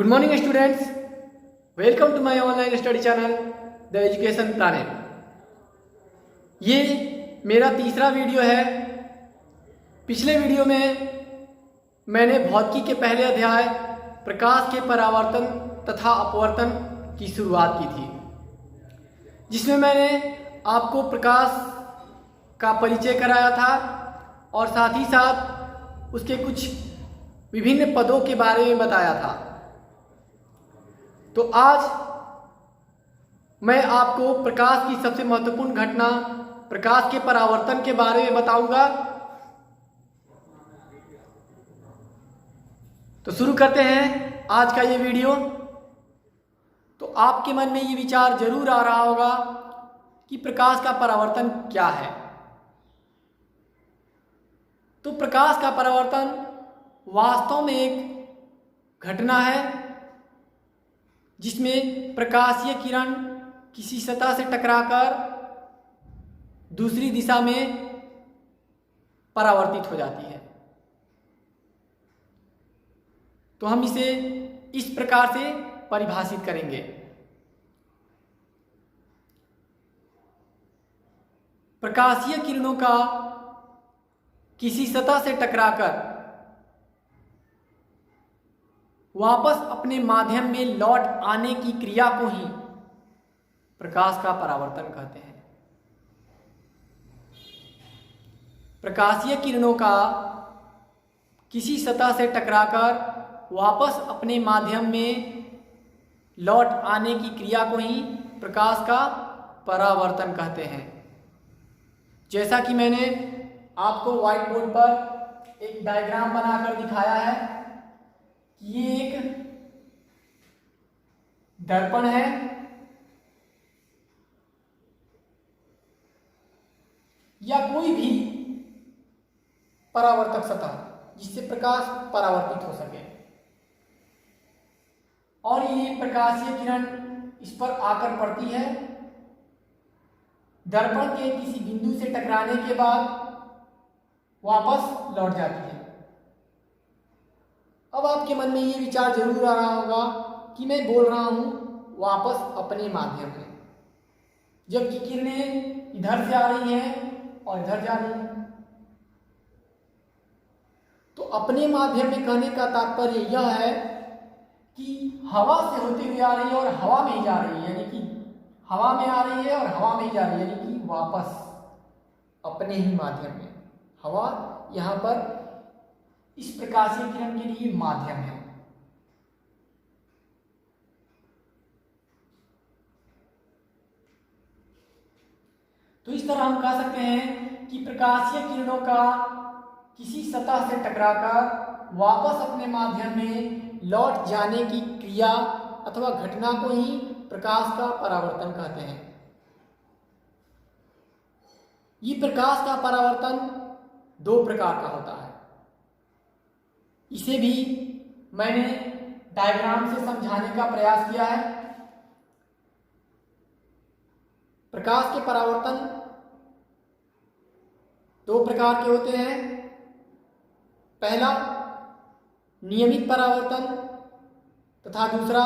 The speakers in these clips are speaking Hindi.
Good morning students, welcome to my online study channel the Education Planet. ये मेरा तीसरा वीडियो है। पिछले वीडियो में मैंने भौतिकी के पहले अध्याय प्रकाश के परावर्तन तथा अपवर्तन की शुरुआत की थी, जिसमें मैंने आपको प्रकाश का परिचय कराया था और साथ ही साथ उसके कुछ विभिन्न पदों के बारे में बताया था। तो आज मैं आपको प्रकाश की सबसे महत्वपूर्ण घटना प्रकाश के परावर्तन के बारे में बताऊंगा। तो शुरू करते हैं आज का ये वीडियो। तो आपके मन में ये विचार जरूर आ रहा होगा कि प्रकाश का परावर्तन क्या है। तो प्रकाश का परावर्तन वास्तव में एक घटना है जिसमें प्रकाशीय किरण किसी सतह से टकराकर दूसरी दिशा में परावर्तित हो जाती है। तो हम इसे इस प्रकार से परिभाषित करेंगे। प्रकाशीय किरणों का किसी सतह से टकराकर वापस अपने माध्यम में लौट आने की क्रिया को ही प्रकाश का परावर्तन कहते हैं। प्रकाशीय किरणों का किसी सतह से टकराकर वापस अपने माध्यम में लौट आने की क्रिया को ही प्रकाश का परावर्तन कहते हैं। जैसा कि मैंने आपको व्हाइट बोर्ड पर एक डायग्राम बनाकर दिखाया है, ये एक दर्पण है या कोई भी परावर्तक सतह जिससे प्रकाश परावर्तित हो सके, और ये प्रकाशीय किरण इस पर आकर पड़ती है। दर्पण के किसी बिंदु से टकराने के बाद वापस लौट जाती है। अब आपके मन में ये विचार जरूर आ रहा होगा कि मैं बोल रहा हूं वापस अपने माध्यम में, जबकि किरणें इधर से आ रही हैं और इधर जा रही हैं। तो अपने माध्यम में कहने का तात्पर्य यह है कि हवा से होती हुई आ रही है और हवा में ही जा रही है, यानी कि हवा में आ रही है और हवा में ही जा रही है, यानी कि वापस अपने ही माध्यम में। हवा यहां पर इस प्रकाशीय किरण के लिए माध्यम है। तो इस तरह हम कह सकते हैं कि प्रकाशीय किरणों का किसी सतह से टकराकर वापस अपने माध्यम में लौट जाने की क्रिया अथवा घटना को ही प्रकाश का परावर्तन कहते हैं। ये प्रकाश का परावर्तन दो प्रकार का होता है। इसे भी मैंने डायग्राम से समझाने का प्रयास किया है। प्रकाश के परावर्तन दो प्रकार के होते हैं। पहला नियमित परावर्तन तथा दूसरा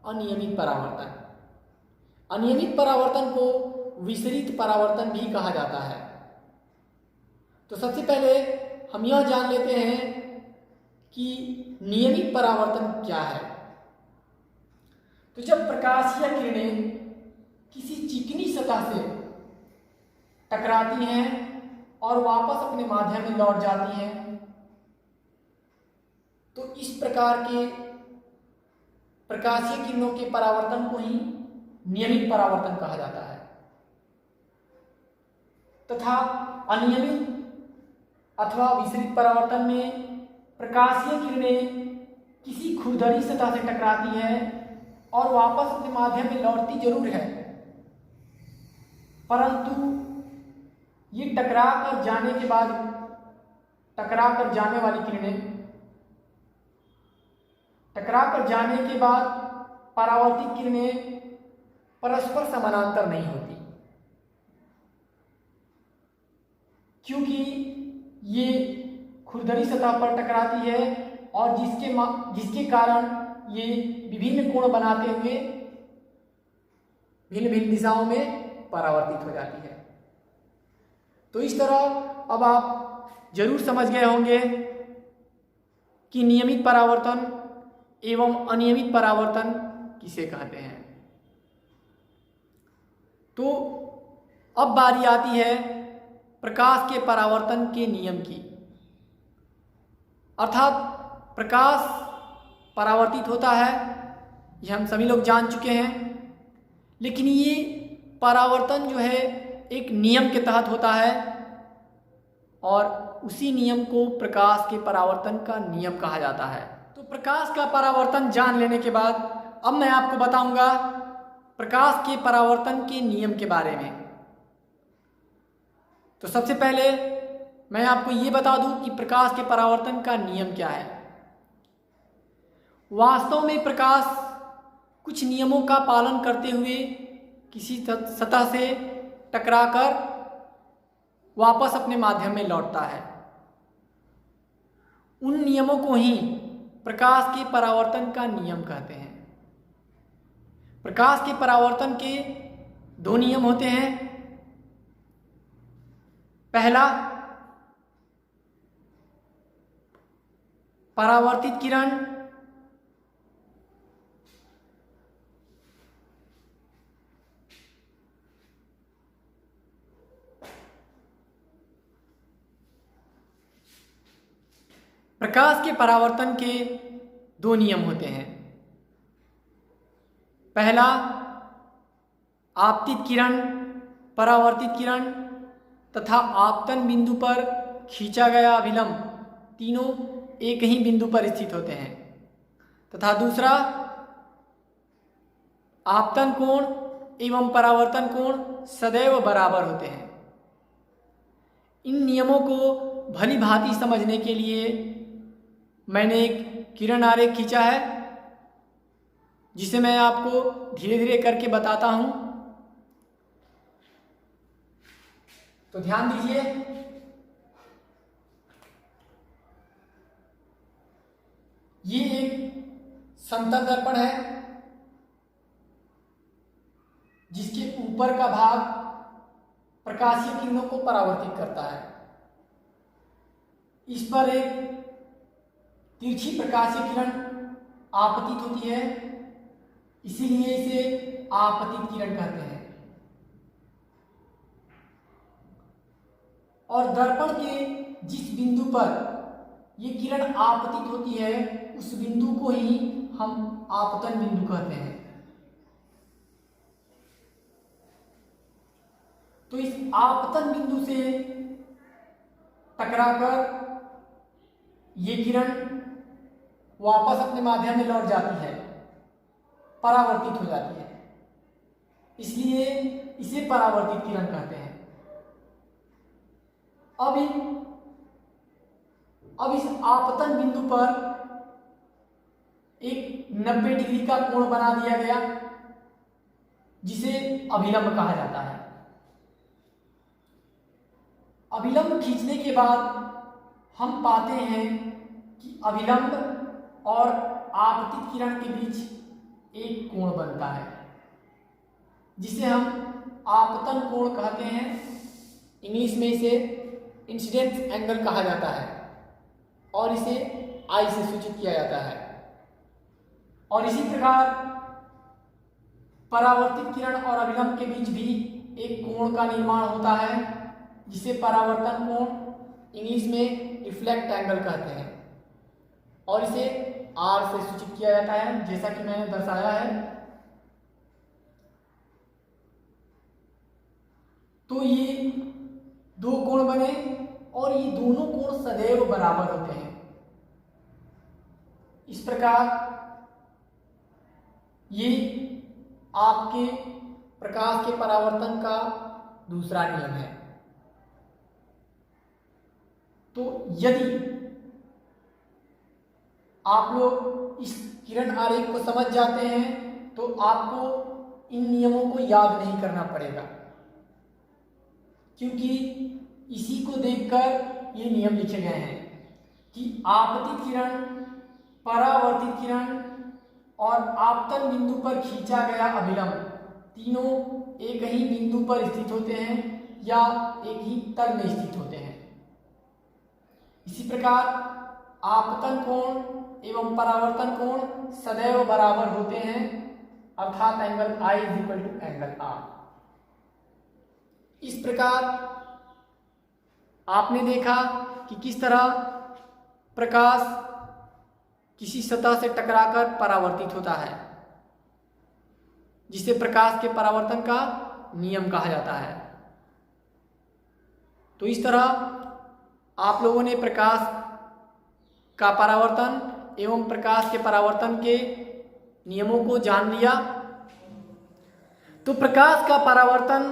अनियमित परावर्तन। अनियमित परावर्तन को विसरित परावर्तन भी कहा जाता है। तो सबसे पहले हम यह जान लेते हैं कि नियमित परावर्तन क्या है। तो जब प्रकाशीय किरणें किसी चिकनी सतह से टकराती हैं और वापस अपने माध्यम में लौट जाती हैं, तो इस प्रकार के प्रकाशीय किरणों के परावर्तन को ही नियमित परावर्तन कहा जाता है। तथा अनियमित अथवा विसरित परावर्तन में प्रकाशीय किरणें किसी खुरदरी सतह से टकराती है और वापस अपने माध्यम में लौटती जरूर है, परंतु ये टकरा कर जाने के बाद टकरा कर जाने वाली किरणें टकरा कर जाने के बाद परावर्तित किरणें परस्पर समानांतर नहीं होती, क्योंकि ये खुरदरी सतह पर टकराती है और जिसके कारण ये विभिन्न कोण बनाते हुए भिन्न भिन्न दिशाओं में परावर्तित हो जाती है। तो इस तरह अब आप जरूर समझ गए होंगे कि नियमित परावर्तन एवं अनियमित परावर्तन किसे कहते हैं। तो अब बारी आती है प्रकाश के परावर्तन के नियम की। अर्थात प्रकाश परावर्तित होता है, ये हम सभी लोग जान चुके हैं, लेकिन ये परावर्तन जो है एक नियम के तहत होता है और उसी नियम को प्रकाश के परावर्तन का नियम कहा जाता है। तो प्रकाश का परावर्तन जान लेने के बाद अब मैं आपको बताऊंगा प्रकाश के परावर्तन के नियम के बारे में। तो सबसे पहले मैं आपको ये बता दूं कि प्रकाश के परावर्तन का नियम क्या है। वास्तव में प्रकाश कुछ नियमों का पालन करते हुए किसी सतह से टकराकर वापस अपने माध्यम में लौटता है। उन नियमों को ही प्रकाश के परावर्तन का नियम कहते हैं। प्रकाश के परावर्तन के दो नियम होते हैं। पहला, परावर्तित किरण प्रकाश के परावर्तन के दो नियम होते हैं। पहला, आपतित किरण, परावर्तित किरण तथा आपतन बिंदु पर खींचा गया अभिलंब तीनों एक ही बिंदु पर स्थित होते हैं। तथा दूसरा, आपतन कोण एवं परावर्तन कोण सदैव बराबर होते हैं। इन नियमों को भली भांति समझने के लिए मैंने एक किरण आरेख खींचा है, जिसे मैं आपको धीरे धीरे करके बताता हूं। तो ध्यान दीजिए। ये एक समतल दर्पण है, जिसके ऊपर का भाग प्रकाशीय किरणों को परावर्तित करता है। इस पर एक तिरछी प्रकाशीय किरण आपतित होती है, इसीलिए इसे आपतित किरण कहते हैं। और दर्पण के जिस बिंदु पर ये किरण आपतित होती है, उस बिंदु को ही हम आपतन बिंदु कहते हैं। तो इस आपतन बिंदु से टकराकर ये किरण वापस अपने माध्यम में लौट जाती है, परावर्तित हो जाती है, इसलिए इसे परावर्तित किरण कहते हैं। अब इस आपतन बिंदु पर एक 90 डिग्री का कोण बना दिया गया, जिसे अभिलंब कहा जाता है। अभिलंब खींचने के बाद हम पाते हैं कि अभिलंब और आपतित किरण के बीच एक कोण बनता है, जिसे हम आपतन कोण कहते हैं। इंग्लिश में इसे इंसिडेंस एंगल कहा जाता है और इसे आई से सूचित किया जाता है। और इसी प्रकार परावर्तित किरण और अभिलंब के बीच भी एक कोण का निर्माण होता है, जिसे परावर्तन कोण इंग्लिश में रिफ्लेक्ट एंगल कहते हैं और इसे आर से सूचित किया जाता है, जैसा कि मैंने दर्शाया है। तो ये दो कोण बने और ये दोनों कोण सदैव बराबर होते हैं। इस प्रकार ये आपके प्रकाश के परावर्तन का दूसरा नियम है। तो यदि आप लोग इस किरण आरेख को समझ जाते हैं तो आपको इन नियमों को याद नहीं करना पड़ेगा, क्योंकि इसी को देखकर ये नियम लिखे गए हैं कि आपतित किरण, परावर्तित किरण और आपतन बिंदु पर खींचा गया अभिलंब तीनों एक ही बिंदु पर स्थित होते हैं या एक ही तल में स्थित होते हैं। इसी प्रकार आपतन कोण एवं परावर्तन कोण सदैव बराबर होते हैं, अर्थात एंगल I = एंगल R। इस प्रकार आपने देखा कि किस तरह प्रकाश किसी सतह से टकराकर परावर्तित होता है, जिसे प्रकाश के परावर्तन का नियम कहा जाता है। तो इस तरह आप लोगों ने प्रकाश का परावर्तन एवं प्रकाश के परावर्तन के नियमों को जान लिया। तो प्रकाश का परावर्तन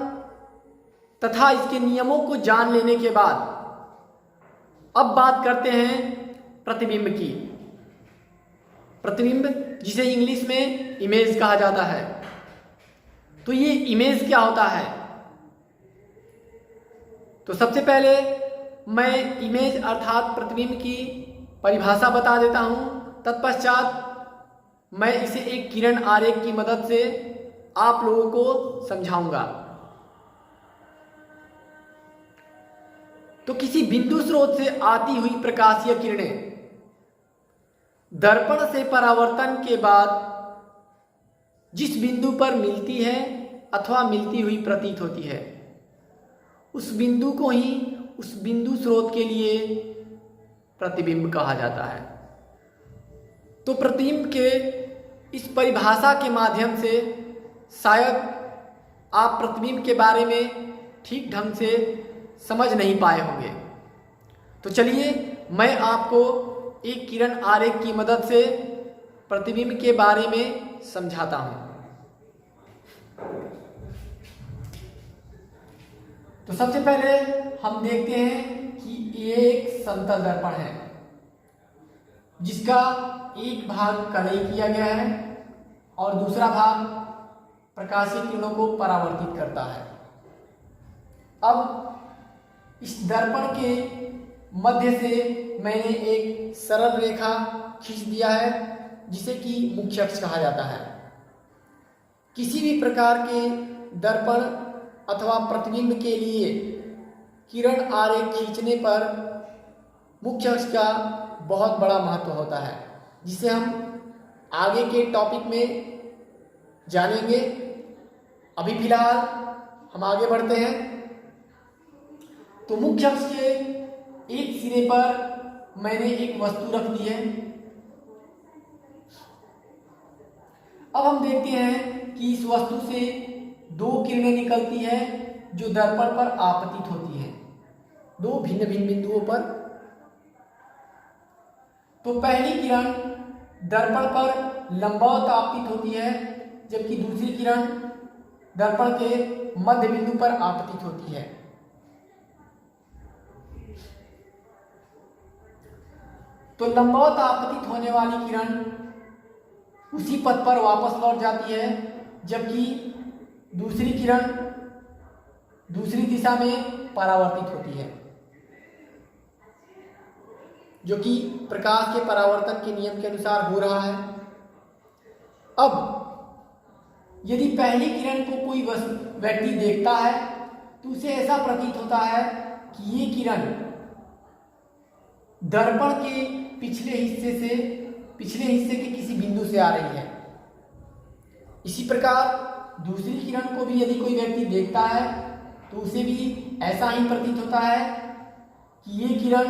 तथा इसके नियमों को जान लेने के बाद अब बात करते हैं प्रतिबिंब की। प्रतिबिंब जिसे इंग्लिश में इमेज कहा जाता है। तो ये इमेज क्या होता है? तो सबसे पहले मैं इमेज अर्थात प्रतिबिंब की परिभाषा बता देता हूं, तत्पश्चात मैं इसे एक किरण आरेख की मदद से आप लोगों को समझाऊंगा। तो किसी बिंदु स्रोत से आती हुई प्रकाशीय किरणें दर्पण से परावर्तन के बाद जिस बिंदु पर मिलती है अथवा मिलती हुई प्रतीत होती है, उस बिंदु को ही उस बिंदु स्रोत के लिए प्रतिबिंब कहा जाता है। तो प्रतिबिंब के इस परिभाषा के माध्यम से शायद आप प्रतिबिंब के बारे में ठीक ढंग से समझ नहीं पाए होंगे। तो चलिए मैं आपको एक किरण आरेख की मदद से प्रतिबिंब के बारे में समझाता हूं। तो सबसे पहले हम देखते हैं कि ये एक समतल दर्पण है जिसका एक भाग कलई किया गया है और दूसरा भाग प्रकाशीय किरणों को परावर्तित करता है। अब इस दर्पण के मध्य से मैंने एक सरल रेखा खींच दिया है जिसे कि मुख्य अक्ष कहा जाता है। किसी भी प्रकार के दर्पण अथवा प्रतिबिंब के लिए किरण आरेख खींचने पर मुख्य अक्ष का बहुत बड़ा महत्व होता है, जिसे हम आगे के टॉपिक में जानेंगे। अभी फिलहाल हम आगे बढ़ते हैं। तो मुख्य अक्ष के एक सिरे पर मैंने एक वस्तु रख दी है। अब हम देखते हैं कि इस वस्तु से दो किरणें निकलती है जो दर्पण पर आपतित होती हैं, दो भिन्न भिन्न बिंदुओं पर। तो पहली किरण दर्पण पर लंबवत आपतित होती है, जबकि दूसरी किरण दर्पण के मध्य बिंदु पर आपतित होती है। तो लंबवत आपतित होने वाली किरण उसी पथ पर वापस लौट जाती है, जबकि दूसरी किरण दूसरी दिशा में परावर्तित होती है, जो कि प्रकाश के परावर्तन के नियम के अनुसार हो रहा है। अब यदि पहली किरण को कोई व्यक्ति देखता है तो उसे ऐसा प्रतीत होता है कि ये किरण दर्पण के पिछले हिस्से के किसी बिंदु से आ रही है। इसी प्रकार दूसरी किरण को भी यदि कोई व्यक्ति देखता है तो उसे भी ऐसा ही प्रतीत होता है कि ये किरण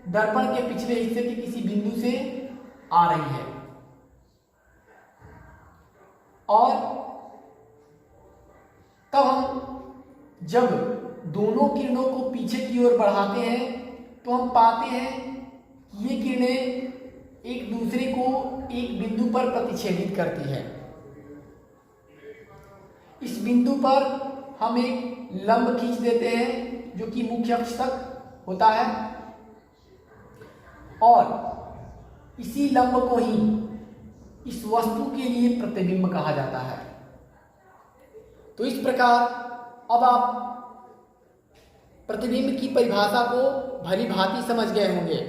दर्पण के पिछले हिस्से के किसी बिंदु से आ रही है। और तब हम जब दोनों किरणों को पीछे की ओर बढ़ाते हैं तो हम पाते हैं कि ये किरणें एक दूसरे को एक बिंदु पर प्रतिच्छेदित करती है। इस बिंदु पर हम एक लंब खींच देते हैं जो कि मुख्य अक्ष तक होता है, और इसी लंब को ही इस वस्तु के लिए प्रतिबिंब कहा जाता है। तो इस प्रकार अब आप प्रतिबिंब की परिभाषा को भली भांति समझ गए होंगे।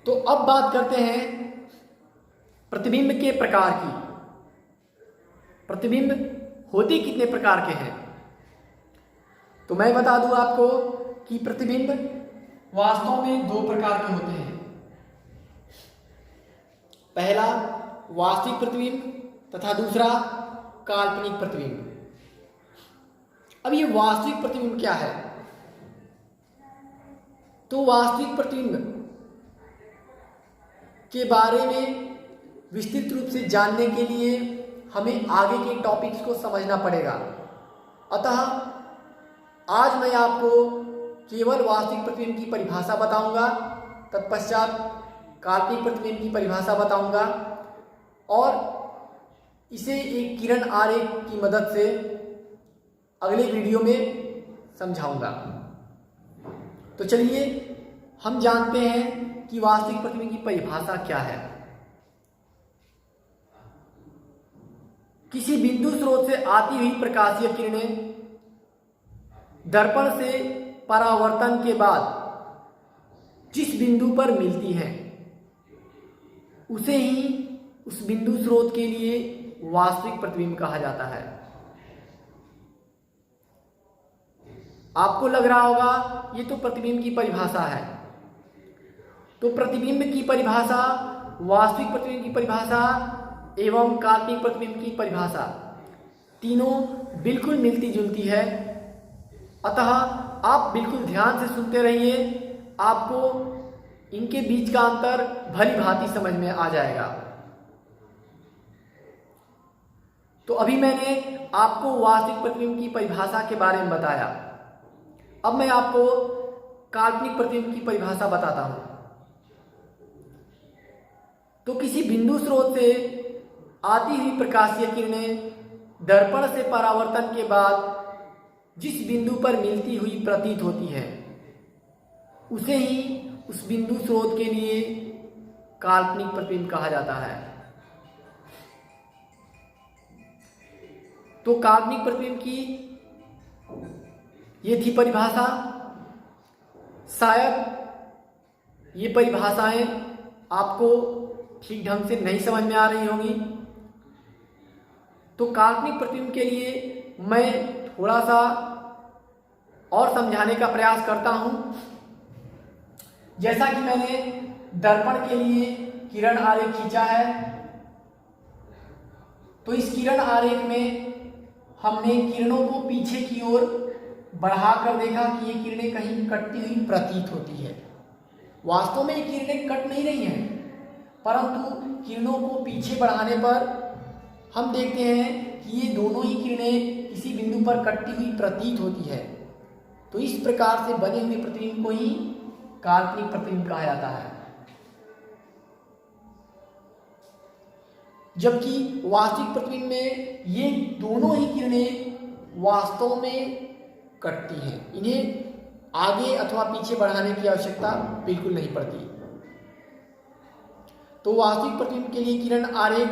तो अब बात करते हैं प्रतिबिंब के प्रकार की। प्रतिबिंब होते कितने प्रकार के हैं? तो मैं बता दूं आपको कि प्रतिबिंब वास्तव में दो प्रकार के होते हैं। पहला वास्तविक प्रतिबिंब तथा दूसरा काल्पनिक प्रतिबिंब। अब ये वास्तविक प्रतिबिंब क्या है? तो वास्तविक प्रतिबिंब के बारे में विस्तृत रूप से जानने के लिए हमें आगे के टॉपिक्स को समझना पड़ेगा। अतः आज मैं आपको केवल वास्तविक प्रतिबिंब की परिभाषा बताऊंगा, तत्पश्चात काल्पनिक प्रतिबिंब की परिभाषा बताऊंगा और इसे एक किरण आरेख की मदद से अगले वीडियो में समझाऊंगा। तो चलिए हम जानते हैं कि वास्तविक प्रतिबिंब की परिभाषा क्या है। किसी बिंदु स्रोत से आती हुई प्रकाशीय किरणें दर्पण से परावर्तन के बाद जिस बिंदु पर मिलती हैं उसे ही उस बिंदु स्रोत के लिए वास्तविक प्रतिबिंब कहा जाता है। आपको लग रहा होगा ये तो प्रतिबिंब की परिभाषा है। तो प्रतिबिंब की परिभाषा, वास्तविक प्रतिबिंब की परिभाषा एवं काल्पनिक प्रतिबिंब की परिभाषा तीनों बिल्कुल मिलती जुलती है। अतः आप बिल्कुल ध्यान से सुनते रहिए, आपको इनके बीच का अंतर भली भांति समझ में आ जाएगा। तो अभी मैंने आपको वास्तविक प्रतिबिंब की परिभाषा के बारे में बताया। अब मैं आपको काल्पनिक प्रतिबिंब की परिभाषा बताता हूं। तो किसी बिंदु स्रोत से आती हुई प्रकाशीय किरणें दर्पण से परावर्तन के बाद जिस बिंदु पर मिलती हुई प्रतीत होती है उसे ही उस बिंदु स्रोत के लिए काल्पनिक प्रतिबिंब कहा जाता है। तो काल्पनिक प्रतिबिंब की ये थी परिभाषा। शायद ये परिभाषाएं आपको ठीक ढंग से नहीं समझ में आ रही होंगी। तो काल्पनिक प्रतिबिंब के लिए मैं थोड़ा सा और समझाने का प्रयास करता हूं। जैसा कि मैंने दर्पण के लिए किरण आरेख खींचा है, तो इस किरण आरेख में हमने किरणों को पीछे की ओर बढ़ाकर देखा कि ये किरणें कहीं कटती हुई प्रतीत होती है। वास्तव में ये किरणें कट नहीं रही हैं, परंतु किरणों को पीछे बढ़ाने पर हम देखते हैं कि ये दोनों ही किरणें किसी बिंदु पर कटती हुई प्रतीत होती है। तो इस प्रकार से बने हुए प्रतिबिंब को ही काल्पनिक प्रतिबिंब कहा जाता है। जबकि वास्तविक प्रतिबिंब में ये दोनों ही किरणें वास्तव में कटती हैं, इन्हें आगे अथवा पीछे बढ़ाने की आवश्यकता बिल्कुल नहीं पड़ती। तो वास्तविक प्रतिबिंब के लिए किरण आरेख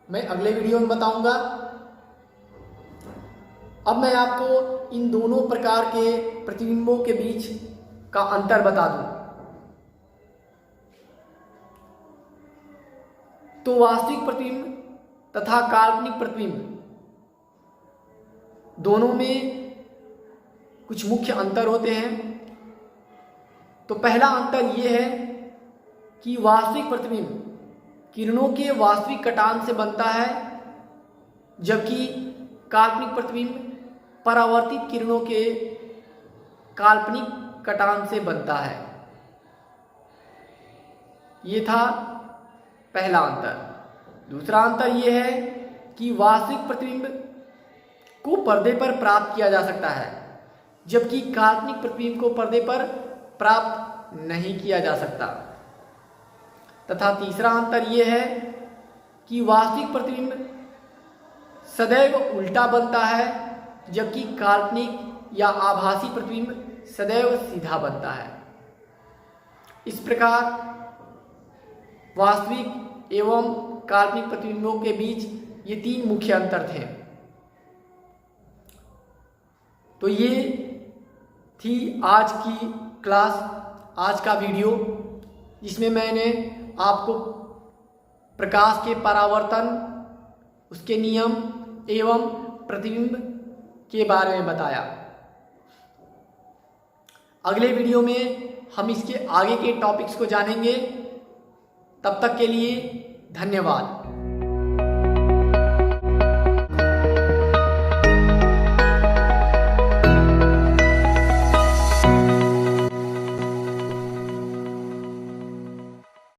मैं अगले वीडियो में बताऊंगा। अब मैं आपको इन दोनों प्रकार के प्रतिबिंबों के बीच का अंतर बता दूं। तो वास्तविक प्रतिबिंब तथा काल्पनिक प्रतिबिंब दोनों में कुछ मुख्य अंतर होते हैं। तो पहला अंतर यह है कि वास्तविक प्रतिबिंब किरणों के वास्तविक कटान से बनता है, जबकि काल्पनिक प्रतिबिंब परावर्तित किरणों के काल्पनिक कटान से बनता है। ये था पहला अंतर। दूसरा अंतर यह है कि वास्तविक प्रतिबिंब को पर्दे पर प्राप्त किया जा सकता है, जबकि काल्पनिक प्रतिबिंब को पर्दे पर प्राप्त नहीं किया जा सकता। तथा तीसरा अंतर यह है कि वास्तविक प्रतिबिंब सदैव उल्टा बनता है, जबकि काल्पनिक या आभासी प्रतिबिंब सदैव सीधा बनता है। इस प्रकार वास्तविक एवं काल्पनिक प्रतिबिंबों के बीच ये तीन मुख्य अंतर थे। तो ये थी आज की क्लास, आज का वीडियो। जिसमें मैंने आपको प्रकाश के परावर्तन, उसके नियम एवं प्रतिबिंब के बारे में बताया। अगले वीडियो में हम इसके आगे के टॉपिक्स को जानेंगे। तब तक के लिए धन्यवाद।